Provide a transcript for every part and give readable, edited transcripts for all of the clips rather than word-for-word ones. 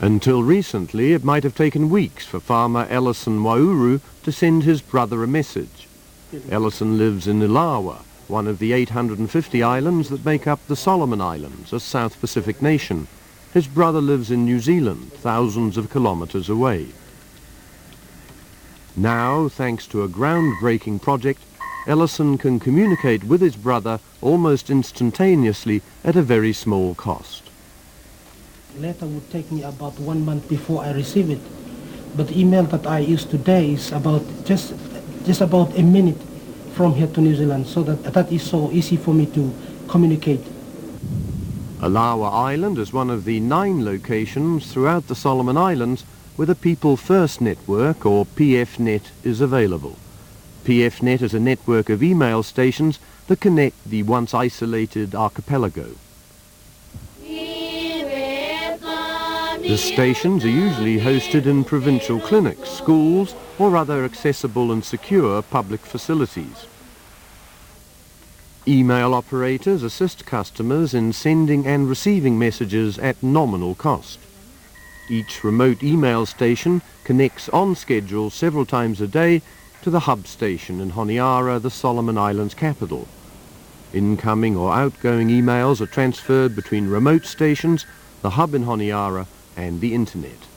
Until recently, it might have taken weeks for farmer Ellison Wauru to send his brother a message. Ellison lives in Ilawa, one of the 850 islands that make up the Solomon Islands, a South Pacific nation. His brother lives in New Zealand, thousands of kilometers away. Now, thanks to a groundbreaking project, Ellison can communicate with his brother almost instantaneously at a very small cost. Letter would take me about 1 month before I receive it, but the email that I use today is about just about a minute from here to New Zealand, so that is so easy for me to communicate. Ilawa Island is one of the 9 locations throughout the Solomon Islands where the People First Network, or PFnet, is available. PFnet is a network of email stations that connect the once isolated archipelago. The stations are usually hosted in provincial clinics, schools, or other accessible and secure public facilities. Email operators assist customers in sending and receiving messages at nominal cost. Each remote email station connects on schedule several times a day to the hub station in Honiara, the Solomon Islands capital. Incoming or outgoing emails are transferred between remote stations, the hub in Honiara, and the internet.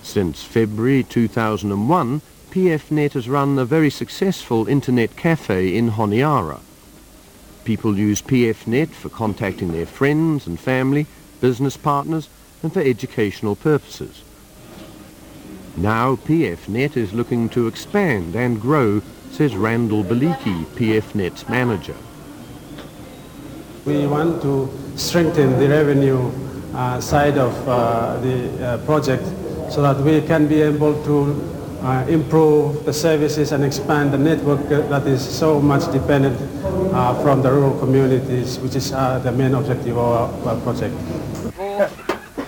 Since February 2001, PFnet has run a very successful internet cafe in Honiara. People use PFnet for contacting their friends and family, business partners, and for educational purposes. Now PFnet is looking to expand and grow, says Randall Beliki, PFnet's manager. We want to strengthen the revenue side of the project so that we can be able to improve the services and expand the network that is so much dependent from the rural communities, which is the main objective of our project.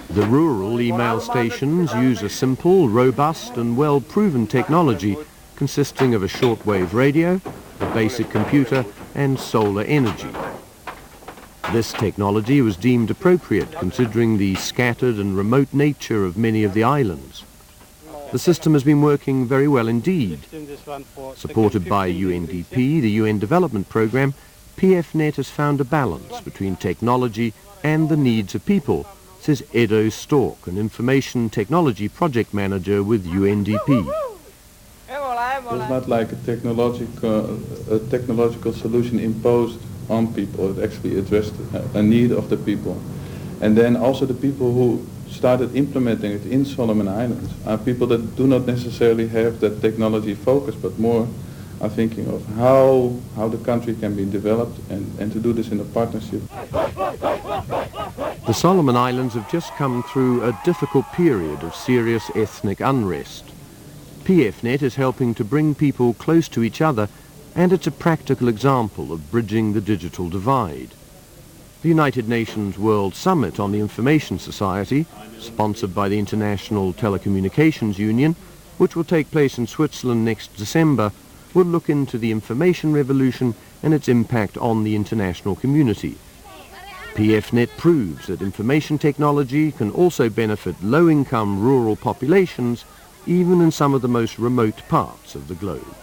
The rural email stations use a simple, robust and well-proven technology consisting of a shortwave radio, a basic computer and solar energy. This technology was deemed appropriate considering the scattered and remote nature of many of the islands. The system has been working very well indeed. Supported by UNDP, the UN Development Programme, PFnet has found a balance between technology and the needs of people, says Edo Stork, an information technology project manager with UNDP. It's not like a technological solution imposed on people. It actually addressed a need of the people. And then also the people who started implementing it in Solomon Islands are people that do not necessarily have that technology focus, but more are thinking of how the country can be developed and to do this in a partnership. The Solomon Islands have just come through a difficult period of serious ethnic unrest. PFnet is helping to bring people close to each other, and it's a practical example of bridging the digital divide. The United Nations World Summit on the Information Society, sponsored by the International Telecommunications Union, which will take place in Switzerland next December, will look into the information revolution and its impact on the international community. PFnet proves that information technology can also benefit low-income rural populations, even in some of the most remote parts of the globe.